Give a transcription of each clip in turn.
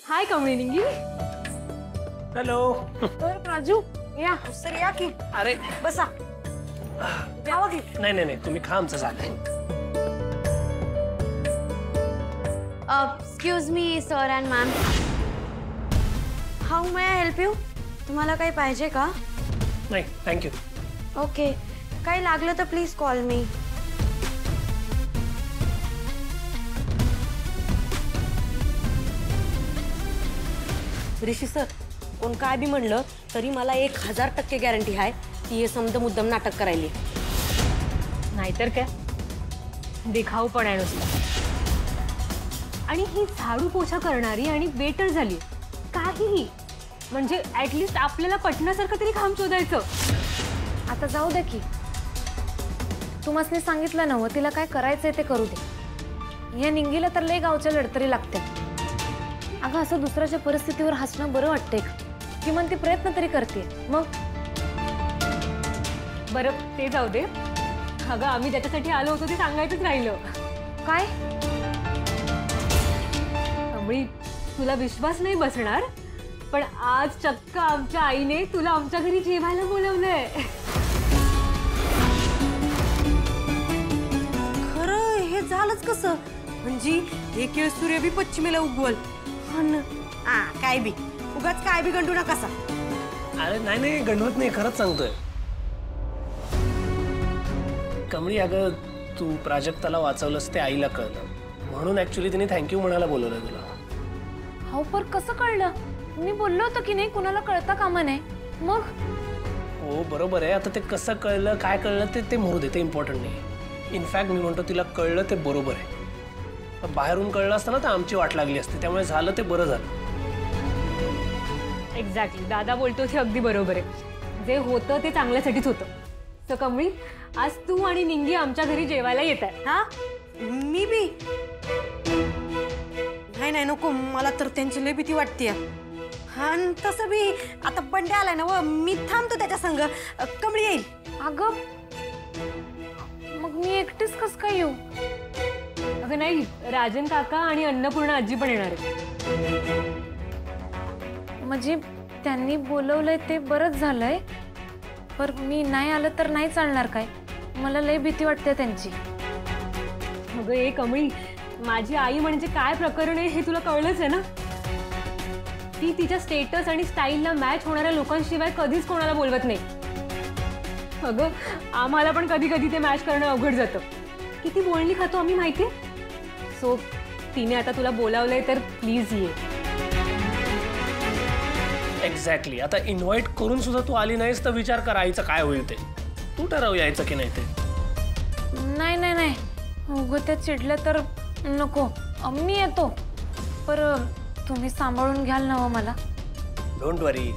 हाय Kamali निंगी। Hello Raju या sir या की। अरे बसा जावा की। नाही नाही नाही तुम्ही खा आमचं झालंय। Excuse me sir and ma'am, how may I help you? तुम्हाला काही पाहिजे का? नाही थँक्यू। ओके, काही लागलं तर please call me. Rishi sir, कोण काय बी म्हणलं तरी मला 1000% गॅरंटी आहे की हे समज मुद्दाम नाटक करायली। नाहीतर काय, देखाव पण आहे नुसता। आणि ही झाडू पोछा करणारी आणि वेटर झाली काहीही, म्हणजे ऍटलीस्ट आपल्याला पटण्यासारखं तरी काम शोधायचं। आता जाऊ दे की, तुम्हाला सांगितलं ना तिला काय करायचंय ते करू दे। या निंगीला तर लय गावच्या लढतरी लागते। अगं असं दुसऱ्याच्या परिस्थितीवर हसणं बरं वाटतंय का? किमान ती प्रयत्न तरी करते। मग बरं ते जाऊ दे, अगं आम्ही ज्याच्यासाठी आलो होतो ते सांगायचंच राहिलं। काय? कमळी, तुला विश्वास नाही बसणार, पण आज चक्क आमच्या आईने तुला आमच्या घरी जेवायला बोलवलंय। खरं हे झालंच कसं? म्हणजे एक सूर्य बी पश्चिमेला उगवल। काय बी उगाच काय बी गंडू नका सा। अरे नाही नाही गंडवत नाही, खरंच सांगतोय। कमळी अगं तू प्राजक्ताला वाचवलंस ते आईला कळलं, म्हणून ऍक्च्युली तिने थँक्यू म्हणायला बोलवलं तुला। हो पर कसं कळलं? मी बोललो होतो की नाही कुणाला कळता कामा नाही। मग हो बरोबर आहे, आता ते कसं कळलं काय कळलं ते मोरू दे, ते इम्पॉर्टंट नाही। इनफॅक्ट मी म्हणतो तिला कळलं ते बरोबर आहे। बाहेरून कळलं असतं ना तर आमची वाट लागली असती, त्यामुळे झालं ते बरं झालं। एक्झॅक्टली, दादा बोलतो ते अगदी बरोबर आहे। जे होतं ते चांगल्यासाठीच होतं। तर कमळी, आज तू आणि निंगी आमच्या घरी जेवायला येत आहे। हा मी बी नाही नाही नको, मला तर त्यांची लय भीती वाटते। हा तसं बी आता बंड्या आलाय ना, मी थांबतो त्याच्या संग। कमळी येईल। अगं मग मी एकटीच कस काय येऊ? अगं नाही, राजन काका आणि अन्नपूर्णा आजी पण येणार आहे। म्हणजे त्यांनी बोलवलंय ते बरंच झालंय, पर मी नाही आलं तर नाही चालणार काय? मला लय भीती वाटते त्यांची। अगं ए कमळी, माझी आई म्हणजे काय प्रकरण आहे हे तुला कळलंच आहे ना। ती तिच्या स्टेटस आणि स्टाईलला मॅच होणाऱ्या लोकांशिवाय कधीच कोणाला बोलवत नाही। अगं आम्हाला पण कधी कधी ते मॅच करणं अवघड जातं। किती बोलणी खातो आम्ही माहितीये। सो तिने आता तुला बोलावलंय तर प्लीज ये। एक्झॅक्टली, आता इन्व्हाइट करून सुद्धा तू आली नाहीस तर विचार कर आईचं काय होईल ते। तू ठरव यायचं की नाही ते। नाही नाही नाही, उगं त्या चिडल्या तर नको। मी येतो, पर तुम्ही सांभाळून घ्याल ना मला? डोंट वरी।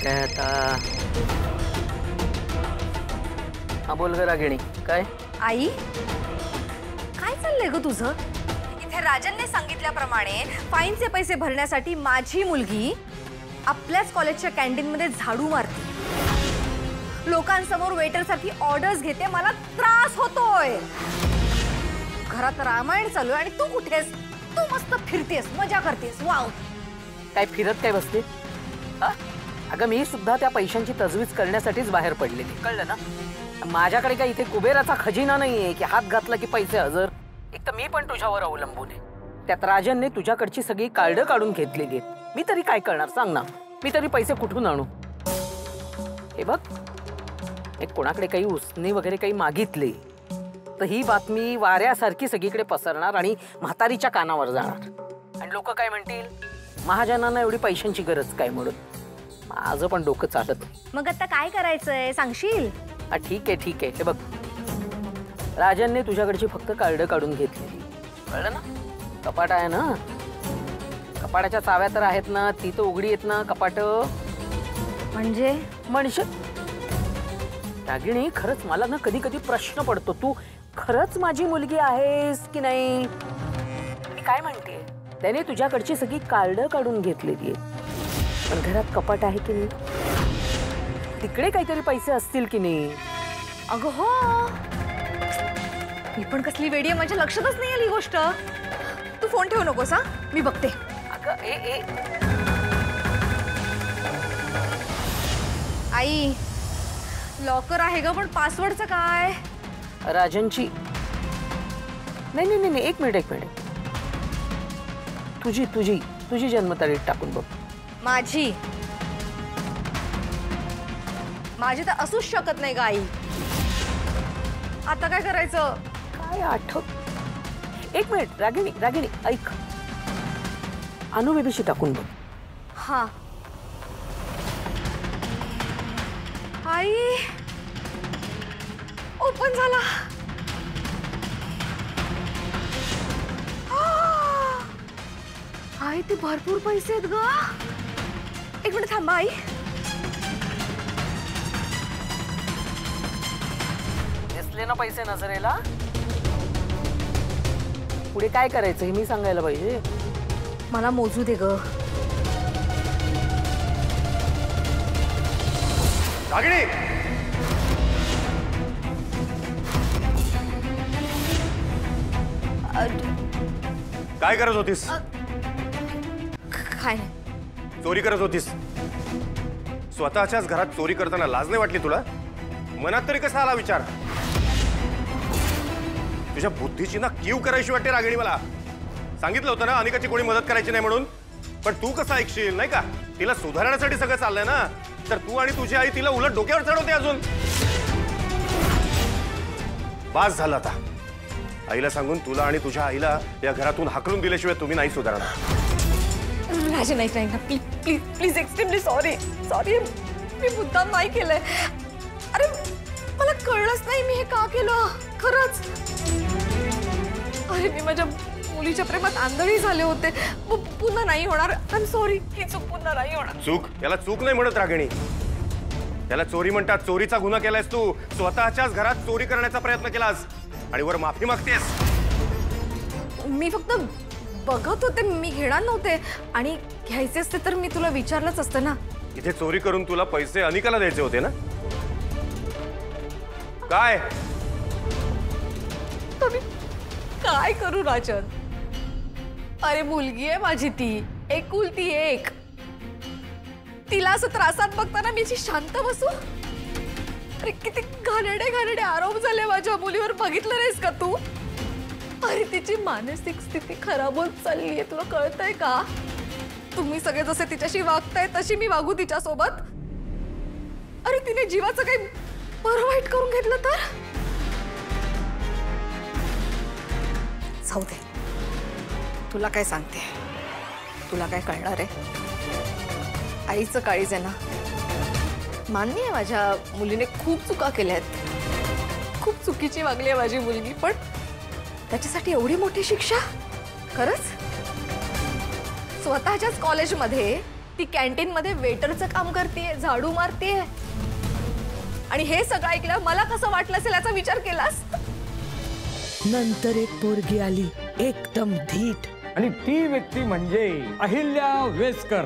काय आता? हा बोल ग रागिणी, काय? आई काय चाललंय ग तुझं? इथे राजनने सांगितल्याप्रमाणे फाईनचे पैसे भरण्यासाठी माझी मुलगी आपल्याच कॉलेजच्या कॅन्टीन मध्ये झाडू मारते, लोकांसमोर वेटरसाठी ऑर्डर्स घेते, मला त्रास होतोय। घरात रामायण चालू आहे आणि तू कुठेस? तू मस्त फिरतेस, मजा करतेस। वाव, काय फिरत काय बसते? अगं मी सुद्धा त्या पैशांची तजवीज करण्यासाठीच बाहेर पडलेली, कळलं ना? माझ्याकडे काय इथे कुबेराचा खजिना नाहीये की हात घातला की पैसे हजर। एक तर मी पण तुझ्यावर अवलंबून आहे, त्यात राजनने तुझ्याकडची सगळी कार्ड काढून घेतलेली आहेत। मी तरी काय करणार सांग ना? मी तरी पैसे कुठून आणू? हे बघ, एक कोणाकडे काही उसने वगैरे काही मागितले तर ही बातमी वाऱ्यासारखी सगळीकडे पसरणार आणि म्हातारीच्या कानावर जाणार आणि लोक काय म्हणतील, महाजनांना एवढी पैशांची गरज काय म्हणून। माझं पण डोकं चालत नाही। मग आता काय करायचंय सांगशील? ठीक आहे। हे बघ, राजनने तुझ्याकडची फक्त कार्ड काढून घेतली, कळलं ना? कपाट आहे ना, कपाटाच्या चाव्या तर आहेत ना, ती तर उघडी आहेत ना कपाट? म्हणजे रागिणी, खरंच मला ना कधी कधी प्रश्न पडतो, तू खरंच माझी मुलगी आहेस की नाही? मी काय म्हणते, त्याने तुझ्याकडची सगळी कार्ड काढून घेतलेली आहे, पण घरात कपाट आहे की नाही? तिकडे काहीतरी पैसे असतील की नाही? अगं हो, मी पण कसली वेडी आहे, माझ्या लक्षातच नाही आली ही गोष्ट. तू फोन ठेवू नकोस हा, मी बघते. अगं ए आई, लॉकर आहे ग, पण पासवर्डचं काय? राजनची नाही, एक मिनिट. तुझी जन्मतारीख टाकून बघ. माझी तर असूच शकत नाही ग आई. आता काय करायचं? काय आठवत? एक मिनिट रागिणी ऐक. अनु बेबीशी टाकून बघ. हा आई, ओपन झाला. आई, ते भरपूर पैसे आहेत ग. एक मिनिट थांबा आई. दिसले ना पैसे नजरेला? पुढे काय करायचं हे मी सांगायला पाहिजे. मला मोजू दे ग. रागिणी, काय करत होतीस? काय नाही. चोरी करत होतीस? स्वतःच्याच घरात चोरी करताना लाज नाही वाटली तुला? मनात तरी कसा आला विचार? तुझ्या बुद्धीची ना कीव करायची वाटते रागिणी. मला सांगितलं होतं ना अनिकाची कोणी मदत करायची नाही म्हणून, पण तू कसं ऐकशील? नाही का, तिला सुधारण्यासाठी सगळं चाललंय ना, तर तू आणि तुझी आई तिला उलट डोक्यावर चढवते अजून. बास झालं आता. आईला सांगून तुला आणि तुझ्या आईला या घरातून हाकलून दिल्याशिवाय तुम्ही नाही सुधारणार. राजन, ऐक ना, प्लीज एक्स्ट्रीमली सॉरी. मी मुद्दाम नाही केलंय. अरे मला कळलंच नाही मी हे का केलं खरंच. अरे मी माझ्या मुलीच्या प्रेमात आंधळी झाले होते. पुन्हा नाही होणार. I am sorry. ही चूक पुन्हा नाही होणार. चूक? याला चूक नाही म्हणत रागिणी, याला चोरी म्हणतात. चोरीचा गुन्हा केलायस तू. स्वतःच्याच घरात चोरी करण्याचा प्रयत्न केलास आणि वर माफी मागतेस. मी फक्त बघत होते, मी घेणार नव्हते. आणि घ्यायचे असते तर मी तुला विचारलंच असतं ना. इथे चोरी करून तुला पैसे अनिकाला द्यायचे होते ना? काय तुम्ही काय करू राजन? अरे मुलगी आहे माझी, ती एकुलती एक. तिला असं त्रासात बघताना मी शांत बसू? अरे किती घाणेरडे आरोप झाले माझ्या मुलीवर, बघितलं नाहीस का तू? अरे तिची मानसिक स्थिती खराब होत चाललीये, तुला कळतंय का? तुम्ही सगळे जसे तिच्याशी वागताय तशी मी वागू तिच्यासोबत? अरे तिने जीवाचं काही बरं वाईट करून घेतलं तर? जाऊ दे, तुला काय सांगते, तुला काय कळणार आहे? आईचं काळीज आहे ना. मान्य आहे माझ्या मुलीने खूप चुका केल्या आहेत, खूप चुकीची वागली आहे माझी मुलगी, पण त्याच्यासाठी एवढी मोठी शिक्षा? खरंच? स्वतःच्याच कॉलेजमध्ये ती कॅन्टीन मध्ये वेटरचं काम करतेय, झाडू मारतेय, आणि हे सगळं ऐकलं मला कसं वाटलं असेल याचा विचार केलास? नंतर एक पोरगी आली एकदम धीट, आणि ती व्यक्ती म्हणजे अहिल्या वेसकर.